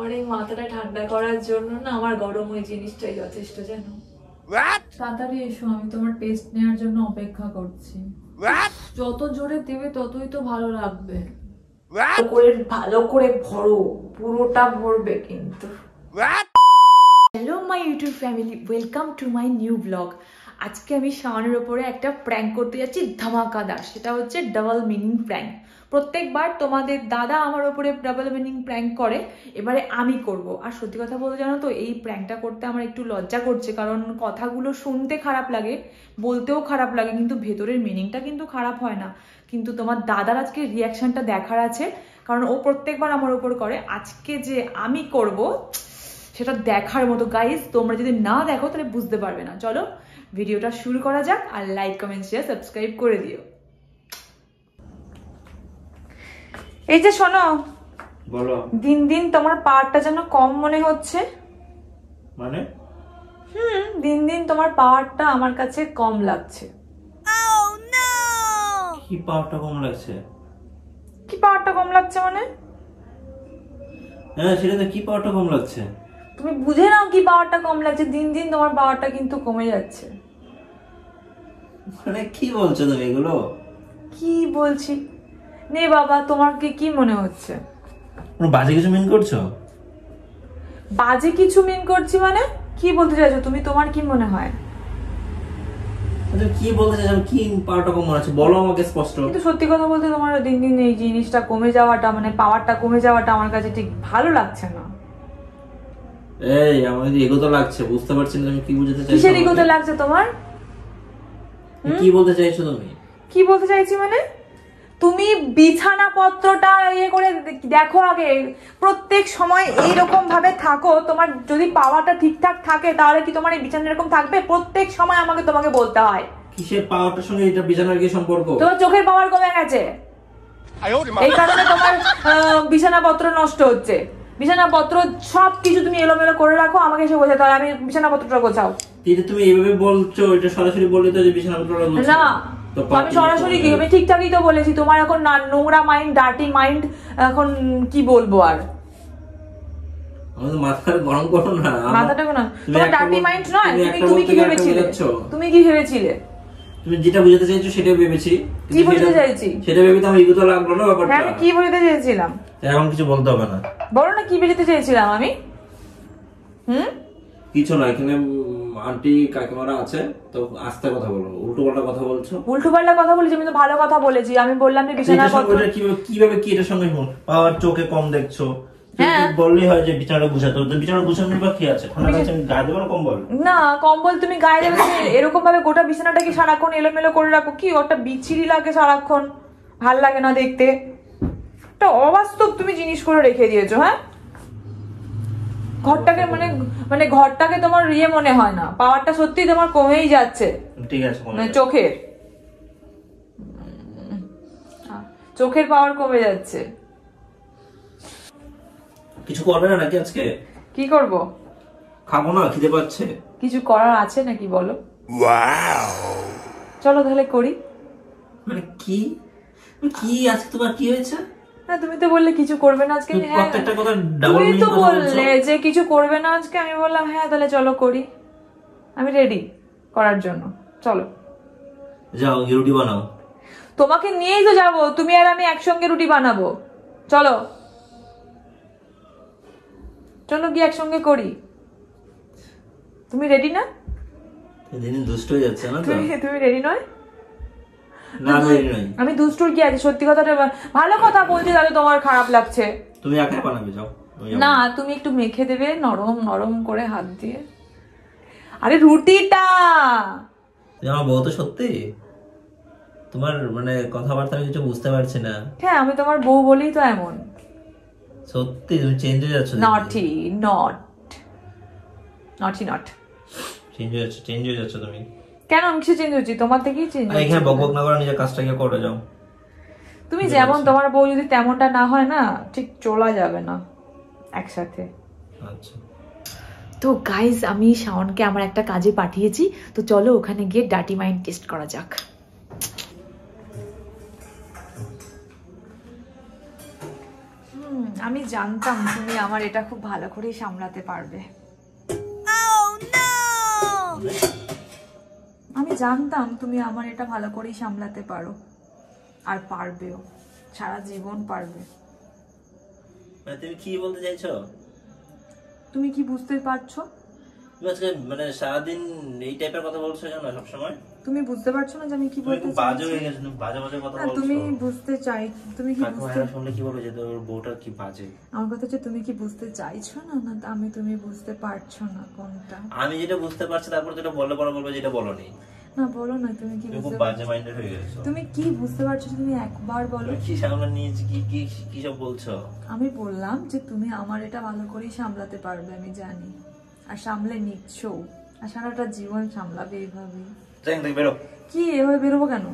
আমার এই মাথাটা ঠান্ডা করার জন্য না আমার গরম ওই জিনিসটাই যথেষ্ট, জানো। তাড়াতাড়ি এসো, আমি তোমার টেস্ট নেওয়ার জন্য অপেক্ষা করছি। যত জোরে দেবে ততই তো ভালো লাগবে। ভালো করে ভরো, পুরোটা ভরবে কিন্তু। Hello my YouTube family, welcome to my new blog. আজকে আমি শাওনের ওপরে একটা প্র্যাঙ্ক করতে যাচ্ছি ধামাকাদার। সেটা হচ্ছে ডাবল মিনিং প্র্যাঙ্ক। প্রত্যেকবার তোমাদের দাদা আমার ওপরে ডাবল মিনিং প্র্যাঙ্ক করে, এবারে আমি করব। আর সত্যি কথা বলতে জানো তো, এই প্র্যাঙ্কটা করতে আমার একটু লজ্জা করছে, কারণ কথাগুলো শুনতে খারাপ লাগে, বলতেও খারাপ লাগে, কিন্তু ভেতরের মিনিংটা কিন্তু খারাপ হয় না। কিন্তু তোমার দাদার আজকে রিয়াকশনটা দেখার আছে, কারণ ও প্রত্যেকবার আমার ওপর করে। আজকে যে আমি করব সেটা দেখার মতো। গাইজ, তোমরা যদি না দেখো তাহলে বুঝতে পারবে না। চলো ভিডিওটা শুরু করা যাক, আর লাইক কমেন্ট শেয়ার সাবস্ক্রাইব করে দিও। এই যে শোনো, বলো। দিন দিন তোমার পাওয়ারটা যেন কম মনে হচ্ছে। মানে? দিন দিন তোমার পাওয়ারটা আমার কাছে কম লাগছে। কি পাওয়ারটা কম লাগছে? কি পাওয়ারটা কম লাগছে মানে? হ্যাঁ, সেটা তো কি পাওয়ারটা কম লাগছে। তুমি বুঝে নাও কি পাওয়ারটা কম লাগছে। দিন দিন তোমার পাওয়ারটা কিন্তু কমে যাচ্ছে। মানে কি বলছো তুমি এগুলো? কি বলছি নে বাবা, তোমাকে কি মনে হচ্ছে? বাজে কিছু মিন করছো? বাজে কিছু মিন করছি মানে? কি বলতে চাইছো তুমি? তোমার কি মনে হয়? কি বলতে চাইছো? কি পাওয়ারটা কম মনে হচ্ছে বলো আমাকে স্পষ্ট। কিন্তু সত্যি কথা বলতে তোমার দিন দিন এই জিনিসটা কমে যাওয়াটা, মানে পাওয়ারটা কমে যাওয়াটা আমার কাছে ঠিক ভালো লাগছে না। এই আমার ইগো তো লাগছে, বুঝতে পারছি না তুমি কি বুঝাতে চাইছো। কিসের ইগোতে লাগছে তোমার? কি বলতে চাইছো তুমি? কি বলতে চাইছি মানে? তুমি বিছানা পত্রটা করে দেখো আগে। প্রত্যেক সময় এইরকম ভাবে থাকো, তোমার যদি পাওয়ারটা ঠিকঠাক থাকে তাহলে কি তোমার এই বিছানা এরকম থাকবে? প্রত্যেক সময় তোমাকে বলতে হয়। কিসের পাওয়ারটার সঙ্গে এটা বিছানার কি সম্পর্ক? তোমার চোখের পাওয়ার কমে গেছে, এই কারণে তোমার বিছানাপত্র নষ্ট হচ্ছে। বিছানাপত্র সবকিছু তুমি এলোমেলো করে রাখো, আমাকে এসে বোঝাতে হয় আমি বিছানাপত্রটা গোছাও। এটা তুমি এইভাবে বলছো, এটা সরাসরি বললে তো যে বিছানাপত্রটা গোছাও না। আমি সরাসরি কি, আমি ঠিকঠাকই তো বলেছি। তোমার এখন নোংরা মাইন্ড, ডার্টি মাইন্ড, এখন কি বলবো আর। আমাদের মাথা গরম করো না। মাথাটা না, তোমার ডার্টি মাইন্ড নয়। তুমি কি ভেবেছিলে? তুমি কি ভেবেছিলে? তুমি যেটা বুঝাতে চাইছো সেটা ভেবেছি। কি বুঝতে চাইছি? সেটা ভেবে তো আমার ইগো তো লাগলো না ব্যাপারটা। হ্যাঁ, আমি কি বুঝতে চেয়েছিলাম? এখন কিছু বলতে হবে না। বলো না কি বুঝতে চেয়েছিলাম আমি। কিছু না, এখানে আন্টি কাকিমারা আছে তো আস্তে কথা বলো। উল্টোপাল্টা কথা বলছো। উল্টোপাল্টা কথা বলেছি? আমি তো ভালো কথা বলেছি। আমি বললাম যে বিছানাপত্র কিভাবে কি এটার সঙ্গে পাওয়ার চোখে কম দেখছো। বললেই হয় যে বিছানাটা গুছাতে হবে। বিছানা গুছানোর বা কি আছে? গায়ে দেবো না কম্বল? না, কম্বল তুমি গায়ে দেবে? এরকম ভাবে গোটা বিছানাটা কি সারাক্ষণ এলোমেলো করে রাখো? কি ওটা বিচ্ছিরি লাগে সারাক্ষণ, ভাল লাগে না দেখতে। একটা অবাস্তব তুমি জিনিস করে রেখে দিয়েছো। হ্যাঁ, ঘরটাকে মানে ঘরটাকে তোমার মনে হয় না। পাওয়ারটা সত্যি তোমার কমেই যাচ্ছে। ঠিক আছে, মানে চোখের পাওয়ার কমে যাচ্ছে। কিছু করবে না নাকি আজকে? কি করব? খাবো না, খিদে পাচ্ছে। কিছু করার আছে নাকি বলো? চলো তাহলে করি। মানে কি কি আজকে তোমার কি হয়েছে? না, তুমি তো বললে কিছু করবে না আজকে। প্রত্যেকটা কথা ডাবল মিনিং তো বললে যে কিছু করবে না আজকে। আমি বললাম হ্যাঁ তাহলে চলো করি। আমি রেডি করার জন্য। চলো যাও রুটি বানাও। তোমাকে নিয়েই তো যাবো। তুমি আর আমি একসঙ্গে রুটি বানাবো। চলো চলো গিয়ে একসঙ্গে করি। তুমি রেডি না? দিন দুষ্ট হয়ে যাচ্ছে না তো? তুমি রেডি নয়? না, আমি রেডি নই। আমি দুষ্টুর কি আছে? সত্যি কথাটা ভালো কথা বলছি, তাহলে তোমার খারাপ লাগছে। তুমি একাই বানাবে, যাও। না, তুমি একটু মেখে দেবে নরম নরম করে হাত দিয়ে। আরে রুটিটা। আমার বউ তো সত্যি তোমার মানে কথাবার্তা আমি কিছু বুঝতে পারছি না। হ্যাঁ, আমি তোমার বউ বলেই তো এমন। সত্যি তুমি চেঞ্জ হয়ে যাচ্ছ। নটি চেঞ্জ হয়ে যাচ্ছ তুমি। কেন আমি কিছু চেঞ্জ হচ্ছি? তোমার থেকেই চেঞ্জ হচ্ছি। এখানে বকবক না করে নিজের কাজটাকে করে যাও। তুমি যেমন, তোমার বউ যদি তেমনটা না হয় না, ঠিক চলা যাবে না একসাথে। আচ্ছা, তো গাইজ, আমি শাওনকে আমার একটা কাজে পাঠিয়েছি। তো চলো ওখানে গিয়ে ডার্টি মাইন্ড টেস্ট করা যাক। আমি জানতাম তুমি আমার এটা খুব ভালো করেই সামলাতে পারবে। আমি জানতাম তুমি আমার এটা ভালো করেই সামলাতে পারো, আর পারবেও, সারা জীবন পারবে। তুমি কি বলতে চাইছো? তুমি কি বুঝতে পারছো? মানে সারাদিন এই টাইপের কথা বলছো কেন সবসময়? তুমি বুঝতে পারছো না যে আমি কি বলতে চাইছি? বাজে হয়ে গেছে, বাজে বাজে কথা বলছো। তুমি বুঝতে চাই, তুমি কি বুঝতে শুনলে কি বলবে যে তোর বউটা কি বাজে? আমার কথা হচ্ছে তুমি কি বুঝতে চাইছো না, না আমি তুমি বুঝতে পারছো না কোনটা? আমি যেটা বুঝতে পারছি তারপর যেটা বললে পরে বলবে যেটা বলোনি। না বলো না, তুমি কি খুব বুঝতে বাজে মাইন্ডেড হয়ে গেছো। তুমি কি বুঝতে পারছো তুমি একবার বলো। কি সামনে নিজ কি কি কি সব বলছো? আমি বললাম যে তুমি আমার এটা ভালো করেই সামলাতে পারবে, আমি জানি, আর সামলে নিচ্ছো, আর সারাটা জীবন সামলাবে এইভাবে। বেরো। কি এভাবে বেরোবো কেন?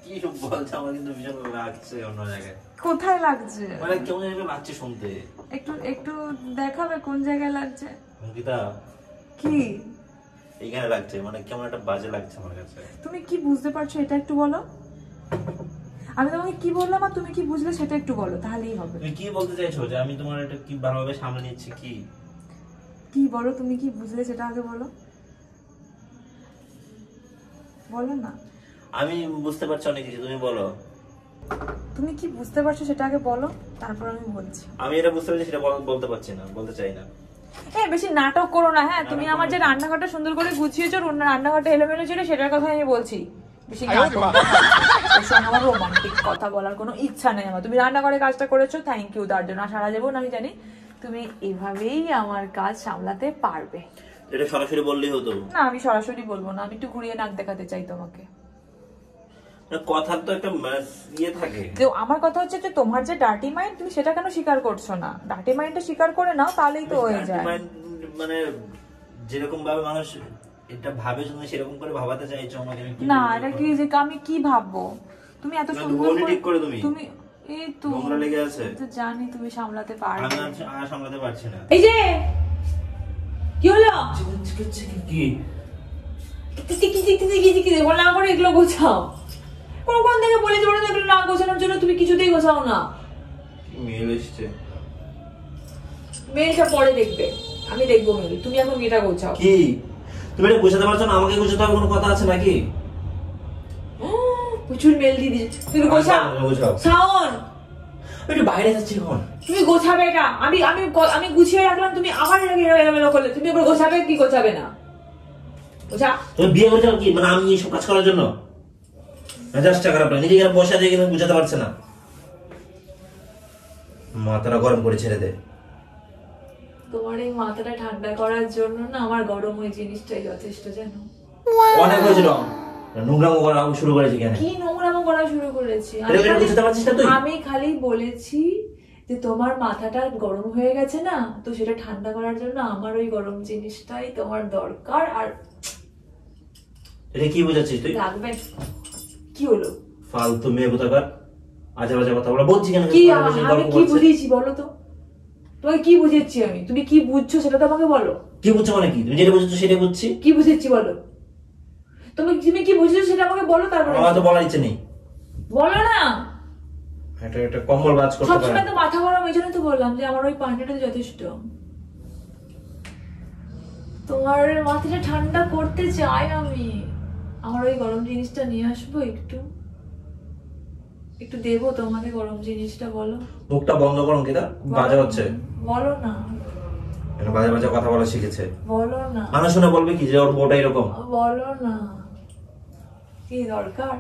কি সব বলছো? আমার কিন্তু ভীষণ লাগছে অন্য জায়গায়। কোথায় লাগছে? মানে কেমন যেন লাগছে শুনতে। একটু একটু দেখাবে কোন জায়গায় লাগছে? অঙ্কিতা, কি এইখানে লাগছে, মানে কেমন একটা বাজে লাগছে আমার কাছে। তুমি কি বুঝতে পারছো এটা একটু বলো। আমি তোমাকে কি বললাম আর তুমি কি বুঝলে সেটা একটু বলো, তাহলেই হবে। তুমি কি বলতে চাইছো যে আমি তোমার এটা কি ভালোভাবে সামলে নিচ্ছি? কি কি বলো, তুমি কি বুঝলে সেটা আগে বলো, বলো না। আমি বুঝতে পারছি অনেক কিছু, তুমি বলো। তুমি কি বুঝতে পারছো সেটা আগে বলো, তারপর আমি বলছি। আমি এটা বুঝতে পারছি, সেটা বলতে পারছি না, বলতে চাই না। বেশি নাটক করো না। হ্যাঁ, তুমি আমার যে রান্নাঘরটা সুন্দর করে গুছিয়েছো, রান্নাঘরটা এলোমেলো ছিল, সেটার কথা আমি বলছি। বেশি নাটক আমার রোমান্টিক কথা বলার কোনো ইচ্ছা নেই আমার। তুমি রান্নাঘরে কাজটা করেছো, থ্যাংক ইউ তার জন্য। সারা জীবন আমি জানি তুমি এভাবেই আমার কাজ সামলাতে পারবে। এটা সরাসরি বললেই হতো না, আমি সরাসরি বলবো না, আমি একটু ঘুরিয়ে নাক দেখাতে চাই তোমাকে। কথার তো একটা ইয়ে থাকে। তো আমার কথা হচ্ছে যে তোমার যে ডার্টি মাইন্ড, তুমি সেটা কেন স্বীকার করছো না? ডার্টি মাইন্ডটা স্বীকার করে নাও, তাহলেই তো হয়ে যায়। মানে যেরকম ভাবে মানুষ এটা ভাবে, তুমি সেরকম করে ভাবাতে চাইছো আমাকে। না, এটা কি যে আমি কি ভাববো? তুমি এত সুন্দর করে তুমি এই তো নোংরা লেগে আছে, তো জানি তুমি সামলাতে পারবে। আমি সামলাতে পারছি না। এই যে কি হলো? কি বললাম আমার এগুলো গোছাও। কোন থেকে বলেছি বলো, এগুলো না গোছানোর জন্য তুমি কিছুতেই গোছাও না। মেল এসছে, মেয়েটা পরে দেখবে, আমি দেখবো মেল। তুমি এখন মেয়েটা গোছাও। কি তুমি এটা গোছাতে পারছো না? আমাকে গোছাতে হবে কোনো কথা আছে নাকি? প্রচুর মেল দিয়ে দিয়েছে। তুমি গোছাও। শাওন, একটু বাইরে যাচ্ছি এখন। তুমি গোছাবে এটা। আমি আমি আমি গুছিয়ে রাখলাম, তুমি আবার এলোমেলো করলে। তুমি এবার গোছাবে কি গোছাবে না? গোছা। তুমি বিয়ে করেছো কি মানে আমি এইসব কাজ করার জন্য? মেজাজটা খারাপ লাগে, নিজে এখানে বসে দিয়ে কিন্তু বুঝাতে পারছে না। মাথাটা গরম করে ছেড়ে দে। তোমার এই মাথাটা ঠান্ডা করার জন্য না আমার গরম ওই জিনিসটাই যথেষ্ট, জানো? অনেক হয়েছিল, নোংরামো করা শুরু করেছি। কেন কি নোংরামো করা শুরু করেছি? আমি খালি বলেছি যে তোমার মাথাটা গরম হয়ে গেছে না, তো সেটা ঠান্ডা করার জন্য আমার ওই গরম জিনিসটাই তোমার দরকার। আর এটা কি বুঝাচ্ছিস তুই? লাগবে। কি হলো? ফালতু মেয়ে কোথাকার, আজে বাজে কথা বলা বলছি কেন? কি আমি কি বুঝিয়েছি বলো তো? তোমাকে কি বুঝিয়েছি আমি? তুমি কি বুঝছো সেটা তো আমাকে বলো। কি বুঝছো মানে কি? তুমি যেটা বুঝছো সেটা বুঝছি। কি বুঝিয়েছি বলো? তুমি কি বুঝছো সেটা আমাকে বলো, তারপরে। আমার তো বলার ইচ্ছে নেই। বলো না। এটা কম্বল বাজ করতে পারে। সবসময় তো মাথা গরম, এই জন্য তো বললাম যে আমার ওই পান্ডাটা যথেষ্ট। তোমার মাথাটা ঠান্ডা করতে চাই আমি। আমার ওই গরম জিনিসটা নিয়ে আসবো, একটু একটু দেবো তোমাকে গরম জিনিসটা। বলো। মুখটা বন্ধ করো কিনা, বাজে হচ্ছে। বলো না। এটা বাজে বাজে কথা বলা শিখেছে। বলো না। মানুষ শুনে বলবে কি যে ওর বউটা এরকম। বলো না। কি দরকার?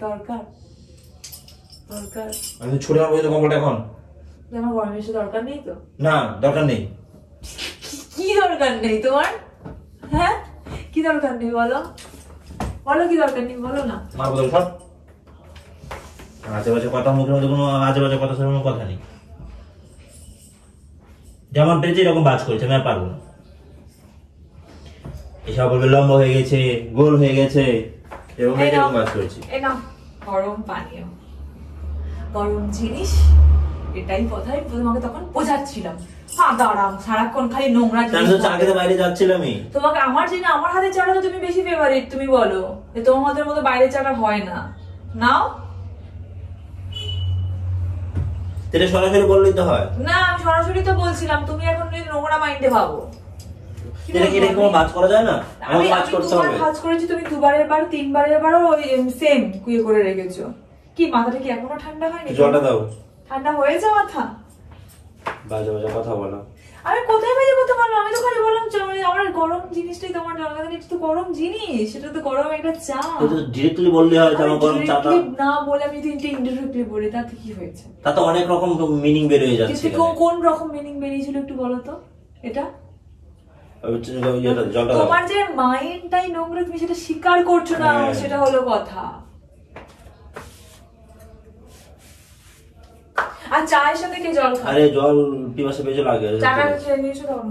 দরকার দরকার আমি ছুড়ে মারবো তো কম্বলটা এখন। আমার গরম এসে দরকার নেই তো? না, দরকার নেই। কি দরকার নেই তোমার? হ্যাঁ, কি দরকার নেই বলো? বলো কি দরকার নেই, বলো না। মারবো তো সব আজে বাজে কথা, মুখের মধ্যে কোনো আজে বাজে কথা শোনার কথা নেই। যেমন পেয়েছে এরকম বাজ করেছে, আমি আর পারবো না। এসব বলবে লম্বা হয়ে গেছে, গোল হয়ে গেছে, এরকম এরকম বাজ করেছি। এই নাও গরম পানীয়, গরম জিনিস। এটাই কথাই তোমাকে তখন বোঝাচ্ছিলাম। দাঁড়াও, সারাক্ষণ খালি নোংরা জিনিস। চাকরিতে বাইরে যাচ্ছিলাম আমি। তোমাকে আমার জন্য আমার হাতে চাটা তো তুমি বেশি ফেভারিট। তুমি বলো তোমার হাতের মতো বাইরে চাটা হয় না। নাও। এটা সরাসরি বললেই তো হয়। না আমি সরাসরি তো বলছিলাম, তুমি এখন নোংরা মাইন্ডে ভাবো। এটা কি কোনো কাজ করা যায় না? আমি কাজ করতে হবে। আমি কাজ করেছি, তুমি দুবারের বার তিনবারের বারও ওই সেম কুইয়ে করে রেখেছো। কি মাথাটা কি এখনো ঠান্ডা হয়নি? জলটা দাও। ঠান্ডা হয়েছে মাথা? বাজে বাজে কথা বলো। আমি কোথায় বাজে কথা বললাম? আমি তো খালি বললাম আমার গরম জিনিসটাই তোমার জলখাতে, এটা তো গরম জিনিস, সেটা তো গরম একটা চা। তো ডাইরেক্টলি বললে হয় আমার গরম চাটা। না বলে আমি তো ইনডিরেক্টলি বলি, তাতে কি হয়েছে? তাতে অনেক রকম মিনিং বের হয়ে যাচ্ছে। কোন রকম মিনিং বেরিয়েছিল একটু বলো তো। এটা জলটা তোমার যে মাইন্ডটাই নোংরা, তুমি সেটা স্বীকার করছো না, সেটা হলো কথা। আর চায়ের সাথে কে জল খায়? আরে জল পিপাসা পেয়ে লাগে। চাটা খেয়ে নিয়েছো তখন?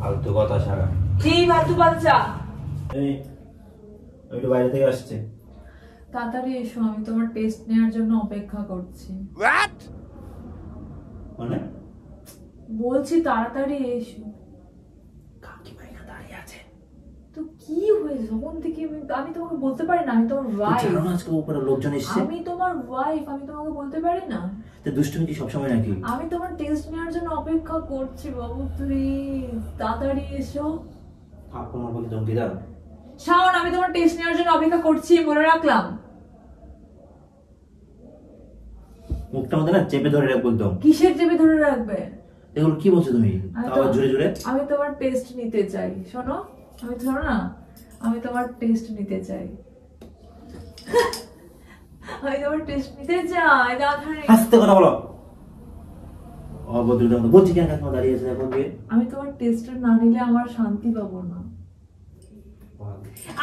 ফালতু কথা ছাড়া। কি ফালতু বাচ্চা? এই একটু বাইরে থেকে আসছে। তাড়াতাড়ি এসো, আমি তোমার টেস্ট নেওয়ার জন্য অপেক্ষা করছি। মানে বলছি তাড়াতাড়ি এসো। কাকি ভাই না দাঁড়িয়ে আছে। তো কি হয়েছে? যখন থেকে আমি তোমাকে বলতে পারি না আমি তোমার ওয়াইফ? জানো না আজকে উপরে লোকজন এসেছে। আমি তোমার ওয়াইফ, আমি তোমাকে বলতে পারি না? তো দুষ্টুমি কি সব সময় নাকি? আমি তোমার টেস্ট নেওয়ার জন্য অপেক্ষা করছি বাবু, প্লিজ তাড়াতাড়ি এসো। আপনার বলে ধমকি দাও। শাওন, আমি তোমার টেস্ট নেওয়ার জন্য অপেক্ষা করছি, বলে রাখলাম। মুখটা মধ্যে না চেপে ধরে রাখবো একদম। কিসের চেপে ধরে রাখবে? এগুলো কি বলছো তুমি? আবার জোরে জোরে। আমি তোমার টেস্ট নিতে চাই। শোনো, আমি শোনো না, আমি তোমার টেস্ট নিতে চাই। আমি তোমার টেস্ট নিতে চাই। আস্তে কথা বলো। অভদ্র বলছি কেন কাকিমা দাঁড়িয়ে আছে এখন দিয়ে? আমি তোমার টেস্টটা না নিলে আমার শান্তি পাবো না।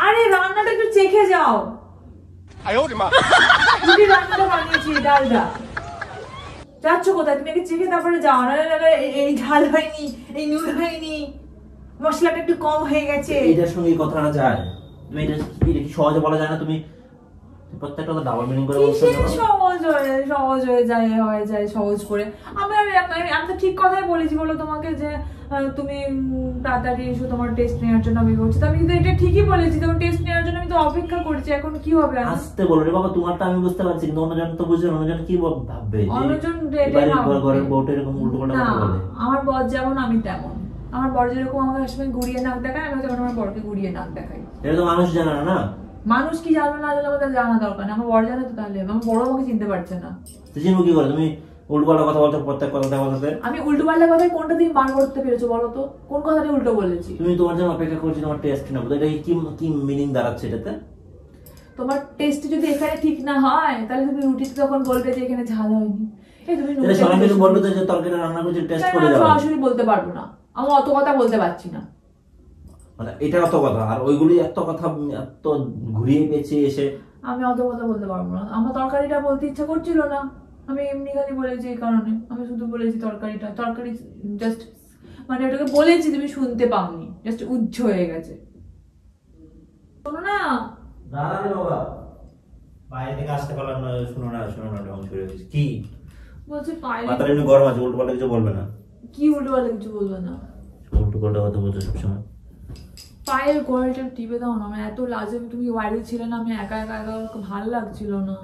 আরে রান্নাটা একটু চেখে যাও। তুমি রান্নাটা বানিয়েছি, ডালটা। যাচ্ছ কোথায়? তুমি আগে চেখে তারপরে যাও। না এই ঝাল হয়নি, এই নুন হয়নি, মশলাটা একটু কম হয়ে গেছে। এটার সঙ্গে কথা না যায়। তুমি এটা কি সহজে বলা যায় না? তুমি প্রত্যেকটা কথা ডাবল মিনিং করে বলছো। সহজ হয়ে যায় সহজ করে। আমি তো ঠিক কথাই বলেছি বলো তোমাকে যে তুমি তাড়াতাড়ি এসো, তোমার টেস্ট নেওয়ার জন্য আমি বলছি। আমি কিন্তু এটা ঠিকই বলেছি, তোমার টেস্ট নেওয়ার জন্য আমি তো অপেক্ষা করছি। এখন কি হবে? আসতে বলো রে বাবা, তোমারটা আমি বুঝতে পারছি কিন্তু অন্যজন তো বুঝবে। অন্যজন কি ভাববে? অন্যজন ঘরের বউটা এরকম উল্টো পাল্টা কথা বলে। আমার বর যেমন আমি তেমন। আমার বর যেরকম আমাকে সবসময় ঘুরিয়ে নাক দেখায়, আমি তেমন আমার বরকে ঘুরিয়ে নাক দেখাই। এটা তো মানুষ জানে না। মানুষ কি জানো না জানো আমাদের জানা দরকার না। আমার বর জানে তো, তাহলে আমার বড় আমাকে চিনতে পারছে না। তুই চিনবো কি করে? তুমি উল্টো পাল্টা কথা বলছো প্রত্যেক কথাতে কথাতে। আমি উল্টো পাল্টা কথায় কোনটা তুমি বার করতে পেরেছো বলো তো? কোন কথাটা উল্টো বলেছি? তুমি তোমার জন্য অপেক্ষা করছি তোমার টেস্ট নেবো। এটা কি মিনিং দাঁড়াচ্ছে এটাতে? তোমার টেস্ট যদি এখানে ঠিক না হয় তাহলে তুমি রুটিতে তখন বলবে যে এখানে ঝাল হয়নি। এই তুমি সরাসরি বলবে তো যে তরকারি রান্না করছি টেস্ট করে যাও। সরাসরি বলতে পারবো না, আমি অত কথা বলতে পারছি না। মানে এটা অত কথা, আর ওইগুলি এত কথা এত ঘুরিয়ে পেঁচিয়ে এসে আমি অত কথা বলতে পারবো না। আমার তরকারিটা বলতে ইচ্ছা করছিল না, আমি এমনি খালি বলেছি এই কারণে। আমি শুধু বলেছি তরকারি জাস্ট মানে ওটাকে বলেছি, তুমি শুনতে পাওনি, জাস্ট উজ্জ হয়ে গেছে। শোনো না দাঁড়ালে বাবা, বাইরে থেকে আসতে পারলাম না। শোনো না ঢং শুরু হয়েছে। কি বলছি? পায়ে মাথাটা এমনি গরম আছে, উল্টো পাল্টা কিছু বলবে না। কি উল্টো পাল্টা কিছু বলবে না? উল্টো পাল্টা কথা বলছো সবসময়। পায়ের গোড়ালটা টিপে দাও না। আমার এত লাজে, তুমি বাইরে ছিলে না, আমি একা ভালো লাগছিল না।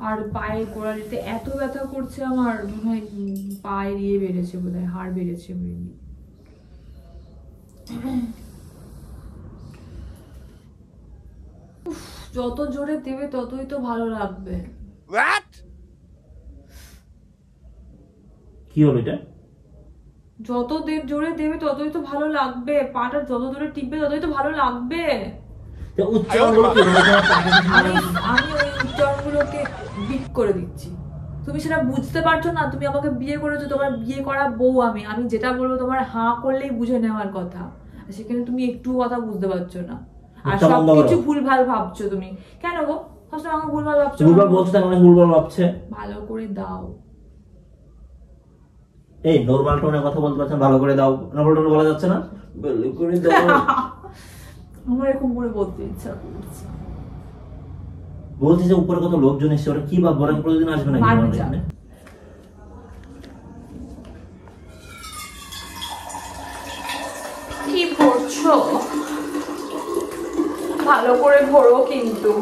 আর পায়ের গোড়ালিতে এত ব্যথা করছে আমার, মনে হয় পায়ের বেড়েছে বোধহয়, হাড় বেড়েছে। যত জোরে দেবে ততই তো ভালো লাগবে। কি হলো এটা? যত জোরে দেবে ততই তো ভালো লাগবে। পাটা যত জোরে টিপবে ততই তো ভালো লাগবে। আমি ওই উচ্চারণগুলোকে বিট করে দিচ্ছি। তুমি সেটা বুঝতে পারছো না। তুমি আমাকে বিয়ে করেছো, তোমার বিয়ে করা বউ আমি। আমি যেটা বলবো তোমার হাঁ করলেই বুঝে নেওয়ার কথা, সেখানে তুমি একটু কথা বুঝতে পারছো না, আর সবকিছু ভুলভাল ভাবছো। তুমি কেন গো সবসময় আমাকে ভুলভাল ভাবছো? ভুলভাল বলছো না, মানে ভুলভাল ভাবছে। ভালো করে দাও। এই নরমাল টোনে কথা বলতে পারছেন, ভালো করে দাও। নরমাল টোনে বলা যাচ্ছে না, ভালো করে দাও। আমার এরকম করে বলতে ইচ্ছা করছে। বলছি যে উপরে কত লোকজন এসে, ওরা কি ভাববে? ওরা প্রতিদিন আসবে নাকি আমাদের এখানে? কি ভরছো? ভালো করে ভরো কিন্তু।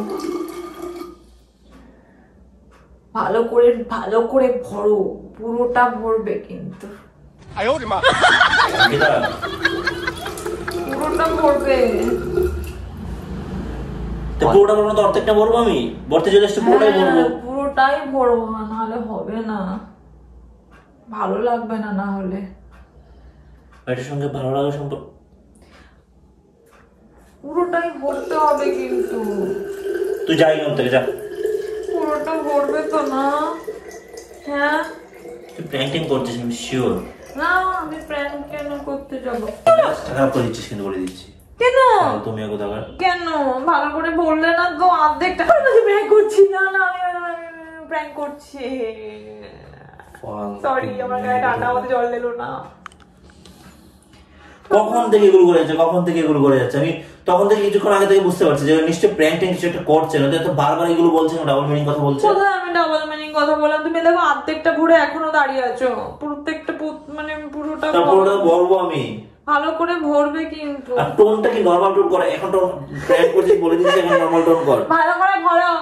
ভালো করে ভরো, পুরোটা ভরবে কিন্তু, পুরোটা ভরবে। পুরোটা ভরবো তো অর্ধেকটা ভরবো আমি, ভরতে চলে আসছে পুরোটাই ভরবো। পুরোটাই ভরবো, নাহলে হবে না, ভালো লাগবে না। না হলে এটার সঙ্গে ভালো লাগার সম্পর্ক, পুরোটাই ভরতে হবে কিন্তু। তুই যাই না থেকে যা, পুরোটা ভরবে তো না? হ্যাঁ তুই প্র্যাঙ্কিং করছিস আমি শিওর। না, আমি প্র্যাঙ্ক কেন করতে যাবো? খারাপ করে দিচ্ছিস কিন্তু বলে দিচ্ছি। কেন তুমি কোথাকার কেন ভালো করে বললে না তো, অর্ধেকটা প্র্যাঙ্ক করছি। না না, আমি প্র্যাঙ্ক করছি, সরি, আমার গায়ে ঠান্ডা মতো জল দিল না। কখন থেকে এগুলো করে যাচ্ছে আমি তখন থেকে কিছুক্ষণ আগে থেকে বুঝতে পারছি যে নিশ্চয়ই প্র্যাঙ্ক কিছু একটা করছে না, তো বারবার এগুলো বলছে না, ডাবল মিনিং কথা বলছে। কোথায় আমি ডাবল মিনিং কথা বললাম? তুমি দেখো অর্ধেকটা ভরে এখনো দাঁড়িয়ে আছো, প্রত্যেকটা মানে পুরোটা বলবো আমি, ভালো করে ভরবে কিন্তু। আর টোনটা কি নরমাল টোন করে? এখন টোন প্র্যাঙ্ক করছিস বলে দিচ্ছিস, এখন নরমাল টোন কর। ভালো করে ভরো,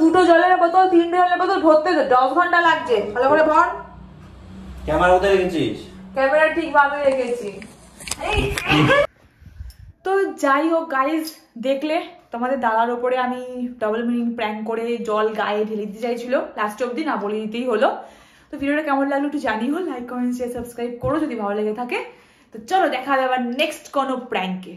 দুটো জলের বোতল, 3টে জলের বোতল ভরতে 10 ঘন্টা লাগছে। ভালো করে ভর। ক্যামেরা কোথায় রেখেছিস? ক্যামেরা ঠিক ভাবে রেখেছি। তো যাই হোক গাইজ, দেখলে তোমাদের দাদার উপরে আমি ডাবল মিনিং প্র্যাঙ্ক করে জল গায়ে ঢেলে দিতে চাইছিল, লাস্ট অব্দি না বলে দিতেই হলো। তো ভিডিওটা কেমন লাগলো একটু জানিও, লাইক কমেন্ট শেয়ার সাবস্ক্রাইব করো যদি ভালো লেগে থাকে। তো চলো দেখা হবে আবার নেক্সট কোনো প্র্যাঙ্কে।